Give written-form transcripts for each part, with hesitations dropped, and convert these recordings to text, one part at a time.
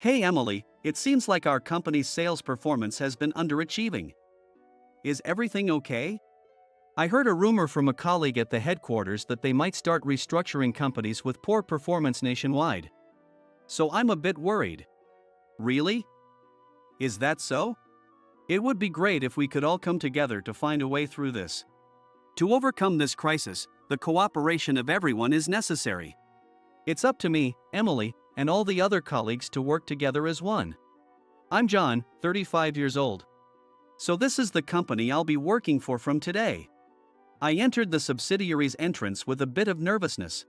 Hey Emily, it seems like our company's sales performance has been underachieving. Is everything okay? I heard a rumor from a colleague at the headquarters that they might start restructuring companies with poor performance nationwide. So I'm a bit worried. Really? Is that so? It would be great if we could all come together to find a way through this. To overcome this crisis, the cooperation of everyone is necessary. It's up to me, Emily, and all the other colleagues to work together as one. I'm John, 35 years old. So this is the company I'll be working for from today. I entered the subsidiary's entrance with a bit of nervousness.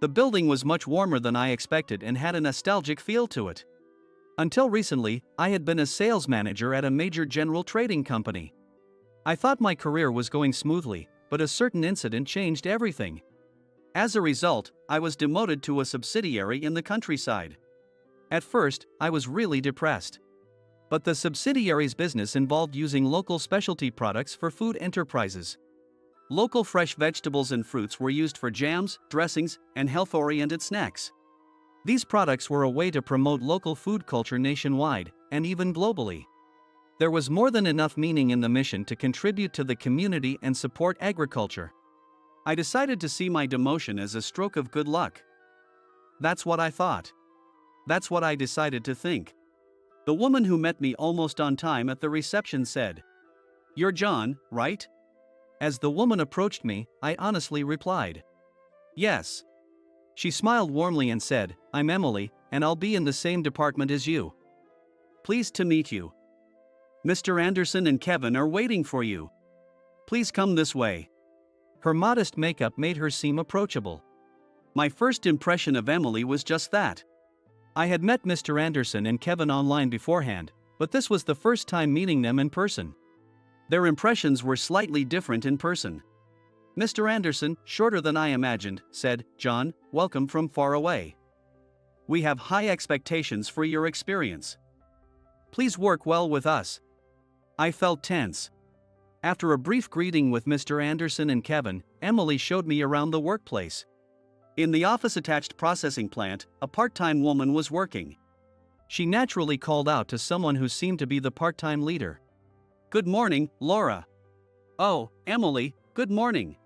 The building was much warmer than I expected and had a nostalgic feel to it. Until recently, I had been a sales manager at a major general trading company. I thought my career was going smoothly, but a certain incident changed everything. As a result, I was demoted to a subsidiary in the countryside. At first, I was really depressed. But the subsidiary's business involved using local specialty products for food enterprises. Local fresh vegetables and fruits were used for jams, dressings, and health-oriented snacks. These products were a way to promote local food culture nationwide, and even globally. There was more than enough meaning in the mission to contribute to the community and support agriculture. I decided to see my demotion as a stroke of good luck. That's what I thought. That's what I decided to think. The woman who met me almost on time at the reception said, "You're John, right?" As the woman approached me, I honestly replied, "Yes." She smiled warmly and said, "I'm Emily, and I'll be in the same department as you. Pleased to meet you. Mr. Anderson and Kevin are waiting for you. Please come this way." Her modest makeup made her seem approachable. My first impression of Emily was just that. I had met Mr. Anderson and Kevin online beforehand, but this was the first time meeting them in person. Their impressions were slightly different in person. Mr. Anderson, shorter than I imagined, said, "John, welcome from far away. We have high expectations for your experience. Please work well with us." I felt tense. After a brief greeting with Mr. Anderson and Kevin, Emily showed me around the workplace. In the office-attached processing plant, a part-time woman was working. She naturally called out to someone who seemed to be the part-time leader. "Good morning, Laura." "Oh, Emily, good morning.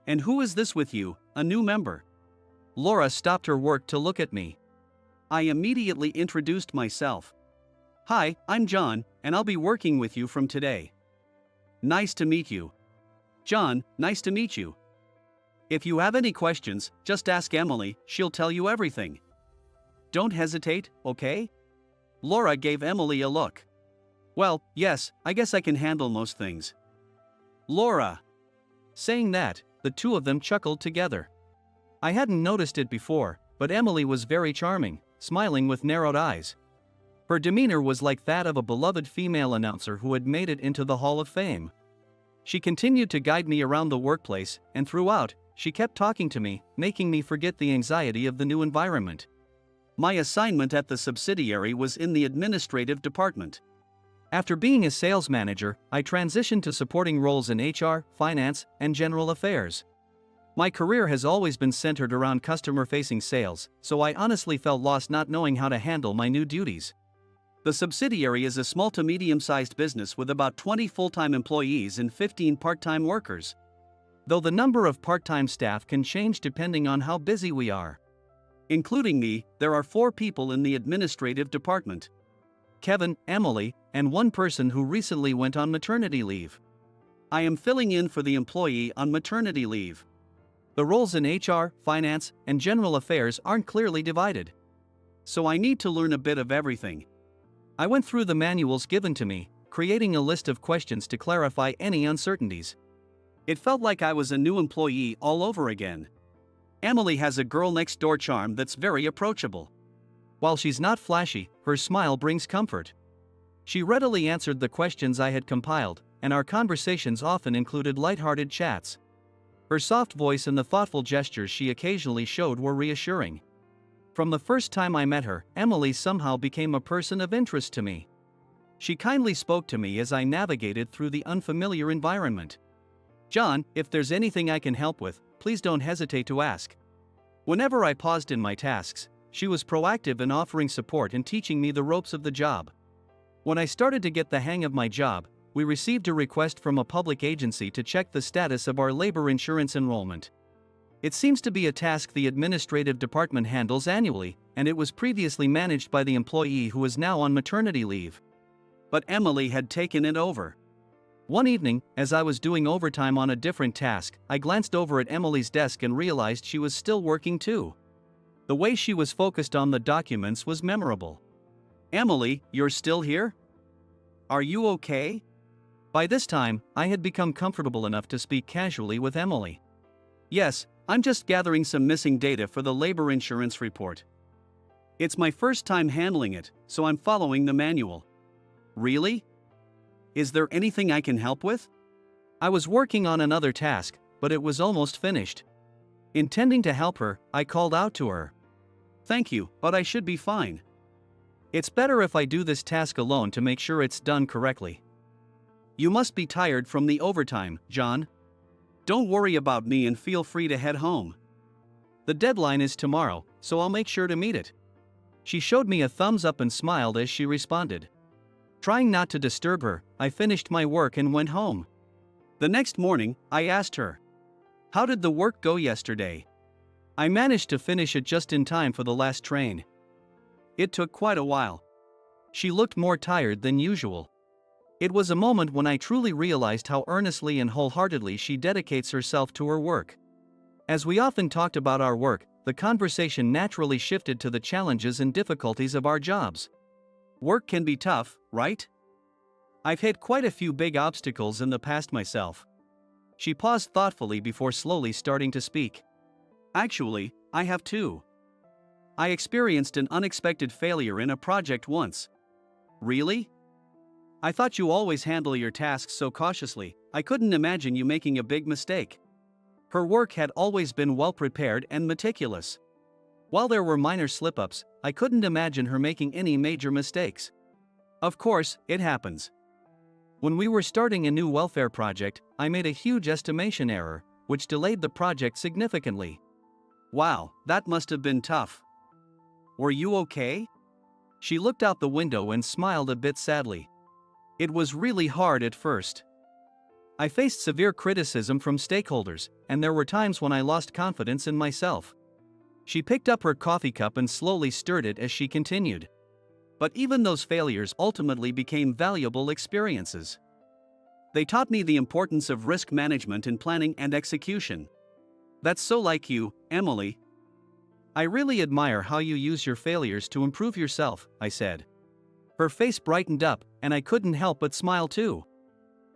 And who is this with you, a new member?" Laura stopped her work to look at me. I immediately introduced myself. "Hi, I'm John, and I'll be working with you from today." "Nice to meet you." "John, nice to meet you. If you have any questions, just ask Emily, she'll tell you everything. Don't hesitate, okay?" Laura gave Emily a look. "Well, yes, I guess I can handle most things." "Laura." Saying that, the two of them chuckled together. I hadn't noticed it before, but Emily was very charming, smiling with narrowed eyes. Her demeanor was like that of a beloved female announcer who had made it into the Hall of Fame. She continued to guide me around the workplace, and throughout, she kept talking to me, making me forget the anxiety of the new environment. My assignment at the subsidiary was in the administrative department. After being a sales manager, I transitioned to supporting roles in HR, finance, and general affairs. My career has always been centered around customer-facing sales, so I honestly felt lost not knowing how to handle my new duties. The subsidiary is a small to medium-sized business with about 20 full-time employees and 15 part-time workers. Though the number of part-time staff can change depending on how busy we are. Including me, there are 4 people in the administrative department. Kevin, Emily, and one person who recently went on maternity leave. I am filling in for the employee on maternity leave. The roles in HR, finance, and general affairs aren't clearly divided. So I need to learn a bit of everything. I went through the manuals given to me, creating a list of questions to clarify any uncertainties. It felt like I was a new employee all over again. Emily has a girl-next-door charm that's very approachable. While she's not flashy, her smile brings comfort. She readily answered the questions I had compiled, and our conversations often included lighthearted chats. Her soft voice and the thoughtful gestures she occasionally showed were reassuring. From the first time I met her, Emily somehow became a person of interest to me. She kindly spoke to me as I navigated through the unfamiliar environment. "John, if there's anything I can help with, please don't hesitate to ask." Whenever I paused in my tasks, she was proactive in offering support and teaching me the ropes of the job. When I started to get the hang of my job, we received a request from a public agency to check the status of our labor insurance enrollment. It seems to be a task the administrative department handles annually, and it was previously managed by the employee who is now on maternity leave. But Emily had taken it over. One evening, as I was doing overtime on a different task, I glanced over at Emily's desk and realized she was still working too. The way she was focused on the documents was memorable. "Emily, you're still here? Are you okay?" By this time, I had become comfortable enough to speak casually with Emily. "Yes, I'm just gathering some missing data for the labor insurance report. It's my first time handling it, so I'm following the manual." "Really? Is there anything I can help with?" I was working on another task, but it was almost finished. Intending to help her, I called out to her. "Thank you, but I should be fine. It's better if I do this task alone to make sure it's done correctly." "You must be tired from the overtime, John. Don't worry about me and feel free to head home. The deadline is tomorrow, so I'll make sure to meet it." She showed me a thumbs up and smiled as she responded. Trying not to disturb her, I finished my work and went home. The next morning, I asked her, "How did the work go yesterday?" "I managed to finish it just in time for the last train." "It took quite a while." She looked more tired than usual. It was a moment when I truly realized how earnestly and wholeheartedly she dedicates herself to her work. As we often talked about our work, the conversation naturally shifted to the challenges and difficulties of our jobs. Work can be tough, right? I've hit quite a few big obstacles in the past myself. She paused thoughtfully before slowly starting to speak. "Actually, I have too. I experienced an unexpected failure in a project once." "Really? I thought you always handle your tasks so cautiously. I couldn't imagine you making a big mistake." Her work had always been well prepared and meticulous. While there were minor slip-ups, I couldn't imagine her making any major mistakes. "Of course, it happens. When we were starting a new welfare project, I made a huge estimation error, which delayed the project significantly." "Wow, that must have been tough. Were you okay?" She looked out the window and smiled a bit sadly. "It was really hard at first. I faced severe criticism from stakeholders, and there were times when I lost confidence in myself." She picked up her coffee cup and slowly stirred it as she continued. "But even those failures ultimately became valuable experiences. They taught me the importance of risk management in planning and execution." "That's so like you, Emily. I really admire how you use your failures to improve yourself," I said. Her face brightened up, and I couldn't help but smile too.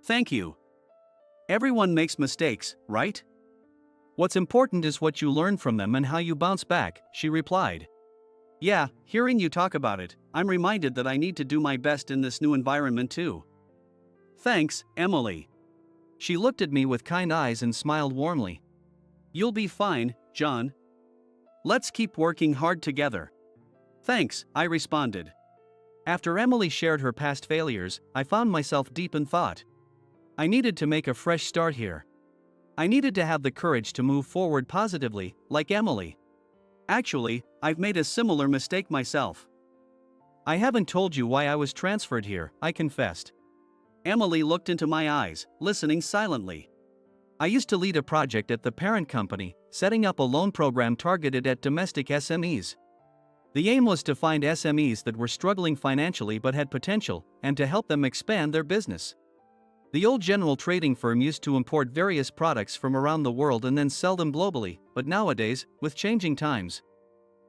"Thank you. Everyone makes mistakes, right? What's important is what you learn from them and how you bounce back," she replied. "Yeah, hearing you talk about it, I'm reminded that I need to do my best in this new environment too." "Thanks, Emily." She looked at me with kind eyes and smiled warmly. "You'll be fine, John. Let's keep working hard together." "Thanks," I responded. After Emily shared her past failures, I found myself deep in thought. I needed to make a fresh start here. I needed to have the courage to move forward positively, like Emily. "Actually, I've made a similar mistake myself. I haven't told you why I was transferred here," I confessed. Emily looked into my eyes, listening silently. "I used to lead a project at the parent company, setting up a loan program targeted at domestic SMEs. The aim was to find SMEs that were struggling financially but had potential, and to help them expand their business. The old general trading firm used to import various products from around the world and then sell them globally, but nowadays, with changing times,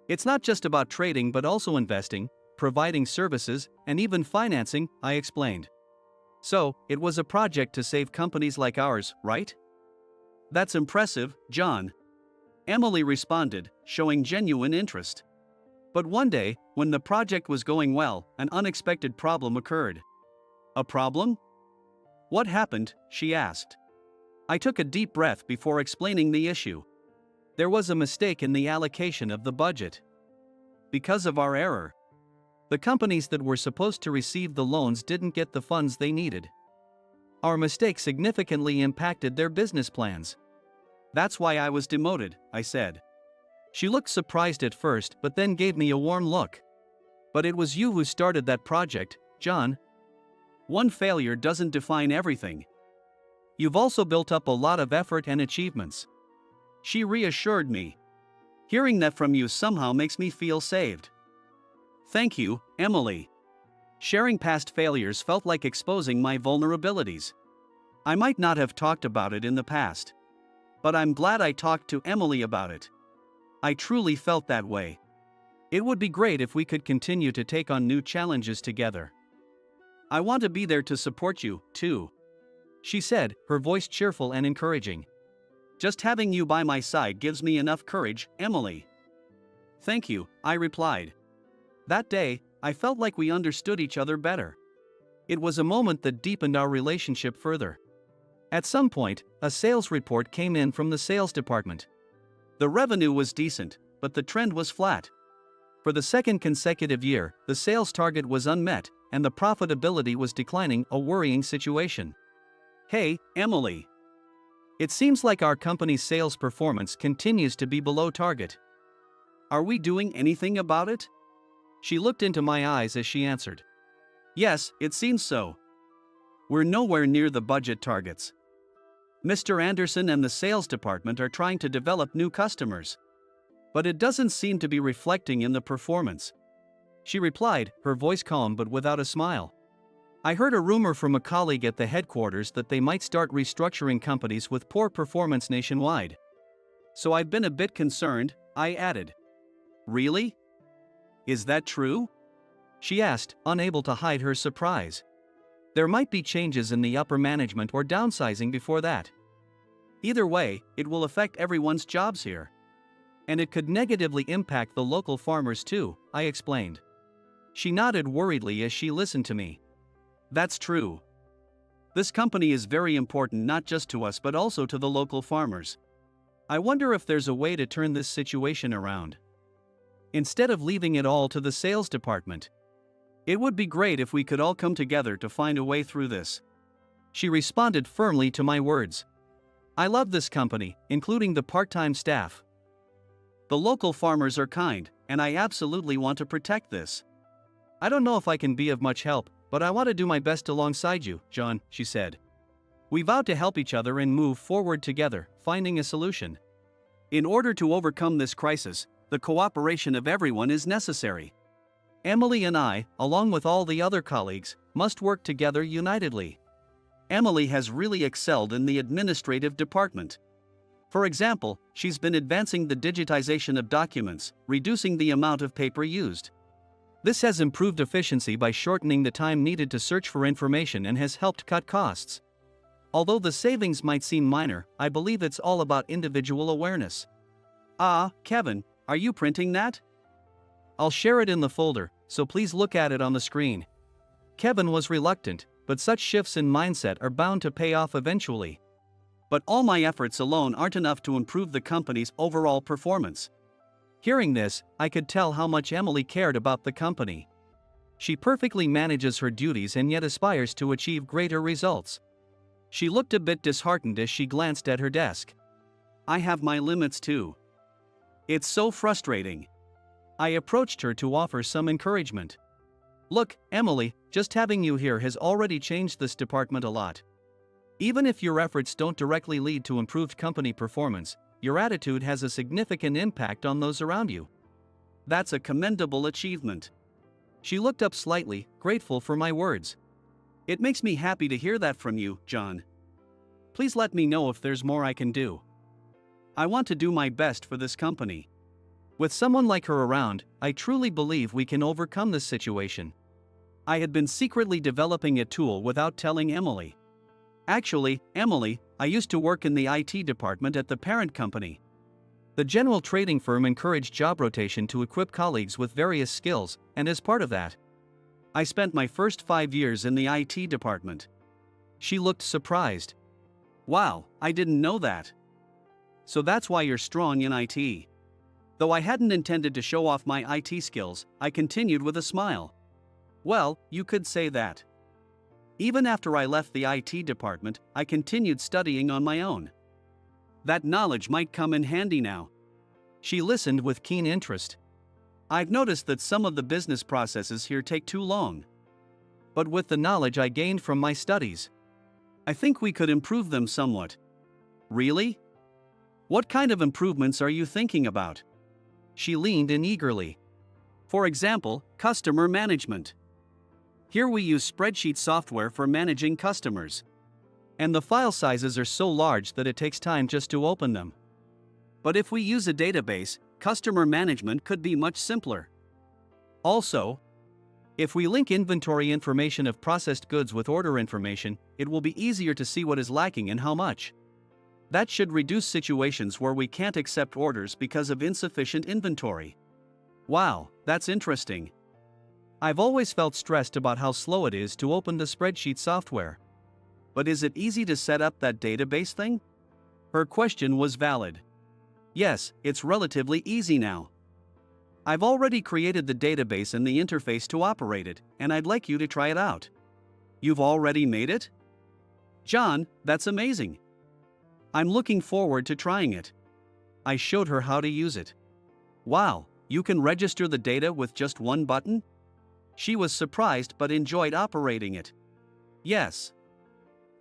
it's not just about trading but also investing, providing services, and even financing," I explained. "So, it was a project to save companies like ours, right?" "That's impressive, John," Emily responded, showing genuine interest. "But one day, when the project was going well, an unexpected problem occurred." "A problem? What happened?" she asked. I took a deep breath before explaining the issue. "There was a mistake in the allocation of the budget. Because of our error, the companies that were supposed to receive the loans didn't get the funds they needed. Our mistake significantly impacted their business plans. That's why I was demoted," I said. She looked surprised at first but then gave me a warm look. But it was you who started that project, John. One failure doesn't define everything. You've also built up a lot of effort and achievements. She reassured me. Hearing that from you somehow makes me feel saved. Thank you, Emily. Sharing past failures felt like exposing my vulnerabilities. I might not have talked about it in the past. But I'm glad I talked to Emily about it. I truly felt that way. It would be great if we could continue to take on new challenges together. I want to be there to support you, too. She said, her voice cheerful and encouraging. Just having you by my side gives me enough courage, Emily. Thank you, I replied. That day, I felt like we understood each other better. It was a moment that deepened our relationship further. At some point, a sales report came in from the sales department. The revenue was decent, but the trend was flat. For the second consecutive year, the sales target was unmet, and the profitability was declining, a worrying situation. Hey, Emily. It seems like our company's sales performance continues to be below target. Are we doing anything about it? She looked into my eyes as she answered. Yes, it seems so. We're nowhere near the budget targets. Mr. Anderson and the sales department are trying to develop new customers. But it doesn't seem to be reflecting in the performance. She replied, her voice calm but without a smile. I heard a rumor from a colleague at the headquarters that they might start restructuring companies with poor performance nationwide. So I've been a bit concerned, I added. Really? Is that true? She asked, unable to hide her surprise. There might be changes in the upper management or downsizing before that. Either way, it will affect everyone's jobs here. And it could negatively impact the local farmers too, I explained. She nodded worriedly as she listened to me. That's true. This company is very important not just to us but also to the local farmers. I wonder if there's a way to turn this situation around. Instead of leaving it all to the sales department. It would be great if we could all come together to find a way through this. She responded firmly to my words. I love this company, including the part-time staff. The local farmers are kind, and I absolutely want to protect this. I don't know if I can be of much help, but I want to do my best alongside you, John, she said. We vowed to help each other and move forward together, finding a solution. In order to overcome this crisis, the cooperation of everyone is necessary. Emily and I, along with all the other colleagues, must work together unitedly. Emily has really excelled in the administrative department. For example, she's been advancing the digitization of documents, reducing the amount of paper used. This has improved efficiency by shortening the time needed to search for information and has helped cut costs. Although the savings might seem minor, I believe it's all about individual awareness. Kevin, are you printing that? I'll share it in the folder, so please look at it on the screen. Kevin was reluctant, but such shifts in mindset are bound to pay off eventually. But all my efforts alone aren't enough to improve the company's overall performance. Hearing this, I could tell how much Emily cared about the company. She perfectly manages her duties and yet aspires to achieve greater results. She looked a bit disheartened as she glanced at her desk. I have my limits too. It's so frustrating. I approached her to offer some encouragement. Look, Emily, just having you here has already changed this department a lot. Even if your efforts don't directly lead to improved company performance, your attitude has a significant impact on those around you. That's a commendable achievement. She looked up slightly, grateful for my words. It makes me happy to hear that from you, John. Please let me know if there's more I can do. I want to do my best for this company. With someone like her around, I truly believe we can overcome this situation. I had been secretly developing a tool without telling Emily. Actually, Emily, I used to work in the IT department at the parent company. The general trading firm encouraged job rotation to equip colleagues with various skills, and as part of that, I spent my first 5 years in the IT department. She looked surprised. Wow, I didn't know that. So that's why you're strong in IT. Though I hadn't intended to show off my IT skills, I continued with a smile. Well, you could say that. Even after I left the IT department, I continued studying on my own. That knowledge might come in handy now. She listened with keen interest. I've noticed that some of the business processes here take too long. But with the knowledge I gained from my studies, I think we could improve them somewhat. Really? What kind of improvements are you thinking about? She leaned in eagerly. For example, customer management. Here we use spreadsheet software for managing customers. And the file sizes are so large that it takes time just to open them. But if we use a database, customer management could be much simpler. Also, if we link inventory information of processed goods with order information, it will be easier to see what is lacking and how much. That should reduce situations where we can't accept orders because of insufficient inventory. Wow, that's interesting. I've always felt stressed about how slow it is to open the spreadsheet software. But is it easy to set up that database thing? Her question was valid. Yes, it's relatively easy now. I've already created the database and the interface to operate it, and I'd like you to try it out. You've already made it? John, that's amazing. I'm looking forward to trying it. I showed her how to use it. Wow, you can register the data with just one button? She was surprised but enjoyed operating it. Yes.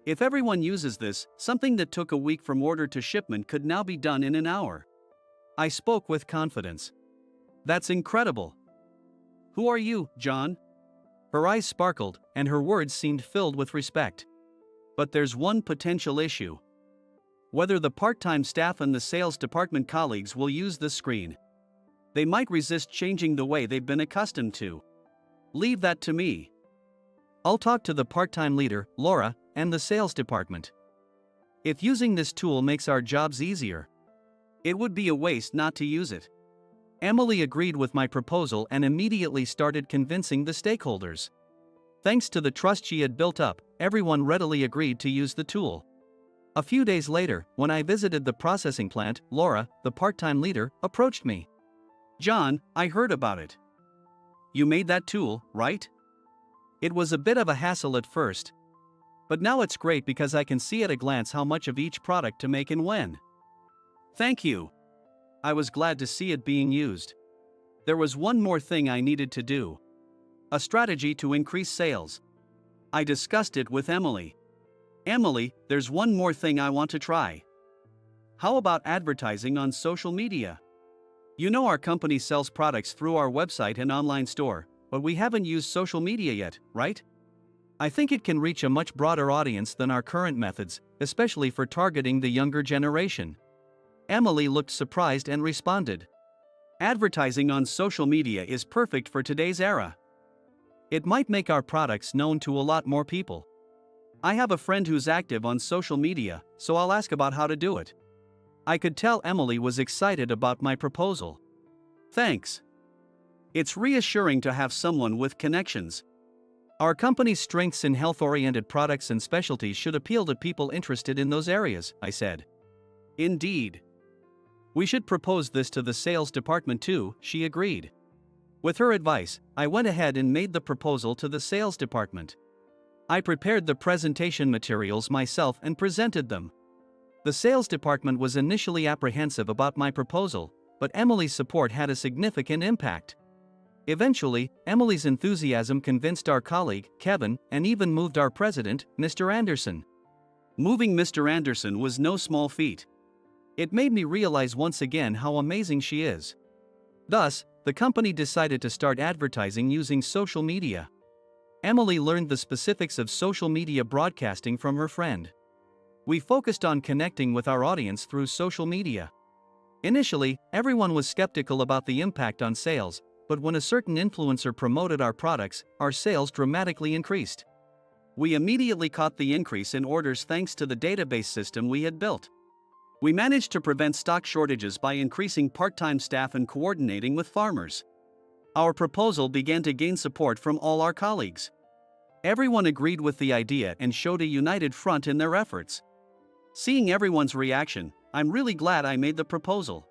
If everyone uses this, something that took a week from order to shipment could now be done in an hour. I spoke with confidence. That's incredible. Who are you, John? Her eyes sparkled, and her words seemed filled with respect. But there's one potential issue. Whether the part-time staff and the sales department colleagues will use this screen. They might resist changing the way they've been accustomed to. Leave that to me. I'll talk to the part-time leader, Laura, and the sales department. If using this tool makes our jobs easier, it would be a waste not to use it. Emily agreed with my proposal and immediately started convincing the stakeholders. Thanks to the trust she had built up, everyone readily agreed to use the tool. A few days later, when I visited the processing plant, Laura, the part-time leader, approached me. John, I heard about it. You made that tool, right? It was a bit of a hassle at first. But now it's great because I can see at a glance how much of each product to make and when. Thank you. I was glad to see it being used. There was one more thing I needed to do. A strategy to increase sales. I discussed it with Emily. Emily, there's one more thing I want to try. How about advertising on social media? You know our company sells products through our website and online store, but we haven't used social media yet, right? I think it can reach a much broader audience than our current methods, especially for targeting the younger generation. Emily looked surprised and responded. Advertising on social media is perfect for today's era. It might make our products known to a lot more people. I have a friend who's active on social media, so I'll ask about how to do it. I could tell Emily was excited about my proposal. Thanks. It's reassuring to have someone with connections. Our company's strengths in health-oriented products and specialties should appeal to people interested in those areas, I said. Indeed. We should propose this to the sales department too, she agreed. With her advice, I went ahead and made the proposal to the sales department. I prepared the presentation materials myself and presented them. The sales department was initially apprehensive about my proposal, but Emily's support had a significant impact. Eventually, Emily's enthusiasm convinced our colleague, Kevin, and even moved our president, Mr. Anderson. Moving Mr. Anderson was no small feat. It made me realize once again how amazing she is. Thus, the company decided to start advertising using social media. Emily learned the specifics of social media broadcasting from her friend. We focused on connecting with our audience through social media. Initially, everyone was skeptical about the impact on sales, but when a certain influencer promoted our products, our sales dramatically increased. We immediately caught the increase in orders thanks to the database system we had built. We managed to prevent stock shortages by increasing part-time staff and coordinating with farmers. Our proposal began to gain support from all our colleagues. Everyone agreed with the idea and showed a united front in their efforts. Seeing everyone's reaction, I'm really glad I made the proposal.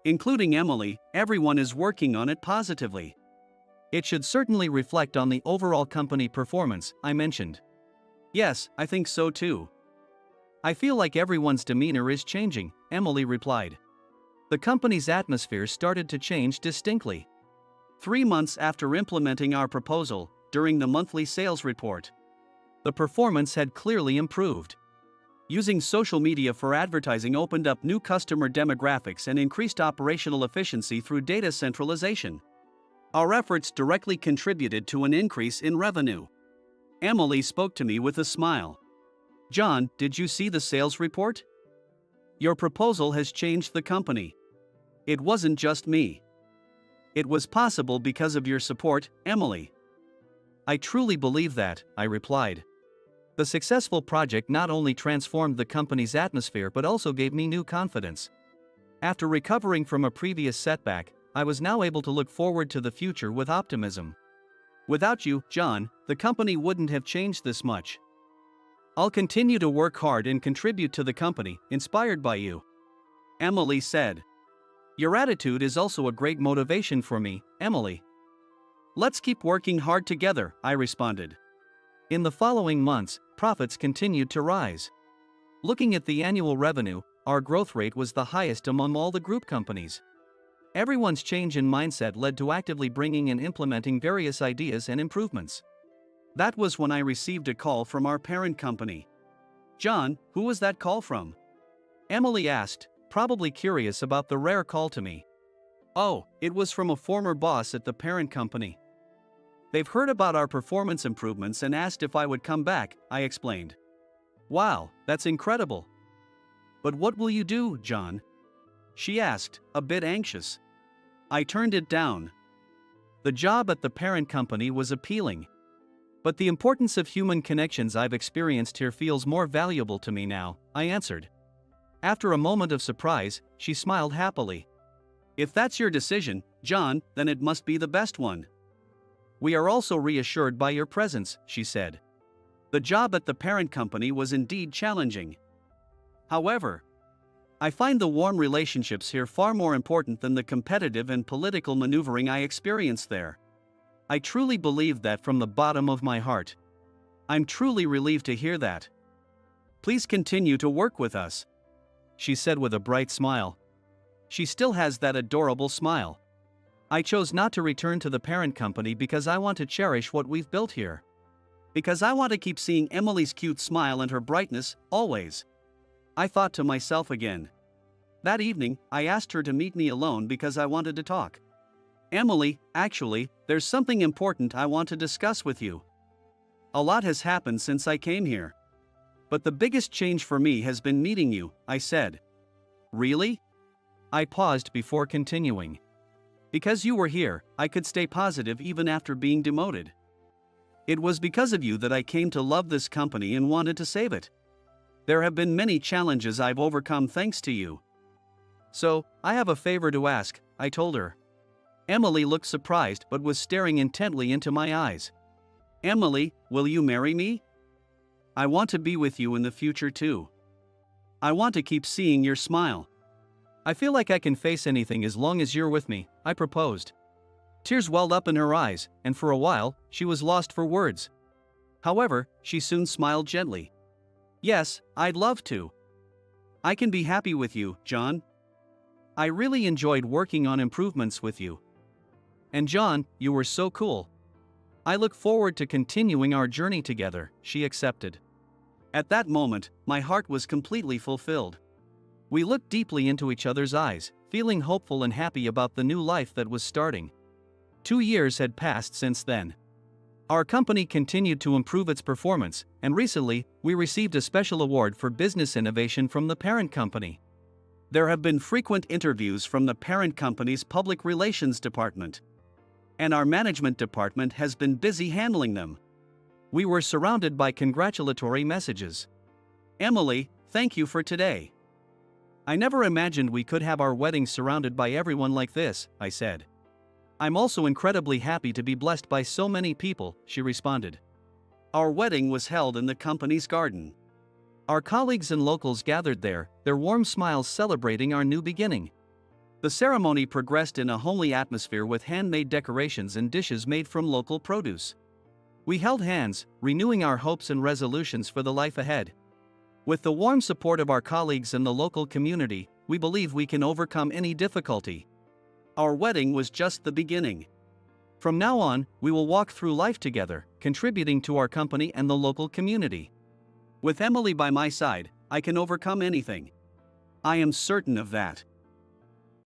Including Emily, everyone is working on it positively. It should certainly reflect on the overall company performance, I mentioned. Yes, I think so too. I feel like everyone's demeanor is changing, Emily replied. The company's atmosphere started to change distinctly. 3 months after implementing our proposal, during the monthly sales report, the performance had clearly improved. Using social media for advertising opened up new customer demographics and increased operational efficiency through data centralization. Our efforts directly contributed to an increase in revenue. Emily spoke to me with a smile. John, did you see the sales report? Your proposal has changed the company. It wasn't just me. It was possible because of your support, Emily. I truly believe that, I replied. The successful project not only transformed the company's atmosphere but also gave me new confidence. After recovering from a previous setback, I was now able to look forward to the future with optimism. Without you, John, the company wouldn't have changed this much. I'll continue to work hard and contribute to the company, inspired by you. Emily said. Your attitude is also a great motivation for me, Emily. Let's keep working hard together, I responded. In the following months, profits continued to rise. Looking at the annual revenue, our growth rate was the highest among all the group companies. Everyone's change in mindset led to actively bringing and implementing various ideas and improvements. That was when I received a call from our parent company. John, who was that call from? Emily asked, probably curious about the rare call to me. Oh, it was from a former boss at the parent company. They've heard about our performance improvements and asked if I would come back, I explained. Wow, that's incredible. But what will you do, John? She asked, a bit anxious. I turned it down. The job at the parent company was appealing. But the importance of human connections I've experienced here feels more valuable to me now, I answered. After a moment of surprise, she smiled happily. If that's your decision, John, then it must be the best one. We are also reassured by your presence, she said. The job at the parent company was indeed challenging. However, I find the warm relationships here far more important than the competitive and political maneuvering I experienced there. I truly believe that from the bottom of my heart. I'm truly relieved to hear that. Please continue to work with us, she said with a bright smile. She still has that adorable smile. I chose not to return to the parent company because I want to cherish what we've built here. Because I want to keep seeing Emily's cute smile and her brightness, always. I thought to myself again. That evening, I asked her to meet me alone because I wanted to talk. Emily, actually, there's something important I want to discuss with you. A lot has happened since I came here. But the biggest change for me has been meeting you, I said. Really? I paused before continuing. Because you were here, I could stay positive even after being demoted. It was because of you that I came to love this company and wanted to save it. There have been many challenges I've overcome thanks to you. So, I have a favor to ask, I told her. Emily looked surprised but was staring intently into my eyes. Emily, will you marry me? I want to be with you in the future too. I want to keep seeing your smile. I feel like I can face anything as long as you're with me, I proposed. Tears welled up in her eyes, and for a while, she was lost for words. However, she soon smiled gently. Yes, I'd love to. I can be happy with you, John. I really enjoyed working on improvements with you. And John, you were so cool. I look forward to continuing our journey together, she accepted. At that moment, my heart was completely fulfilled. We looked deeply into each other's eyes, feeling hopeful and happy about the new life that was starting. 2 years had passed since then. Our company continued to improve its performance, and recently, we received a special award for business innovation from the parent company. There have been frequent interviews from the parent company's public relations department. And our management department has been busy handling them. We were surrounded by congratulatory messages. Emily, thank you for today. I never imagined we could have our wedding surrounded by everyone like this, I said. I'm also incredibly happy to be blessed by so many people, she responded. Our wedding was held in the company's garden. Our colleagues and locals gathered there, their warm smiles celebrating our new beginning. The ceremony progressed in a homely atmosphere with handmade decorations and dishes made from local produce. We held hands, renewing our hopes and resolutions for the life ahead. With the warm support of our colleagues and the local community, we believe we can overcome any difficulty. Our wedding was just the beginning. From now on, we will walk through life together, contributing to our company and the local community. With Emily by my side, I can overcome anything. I am certain of that.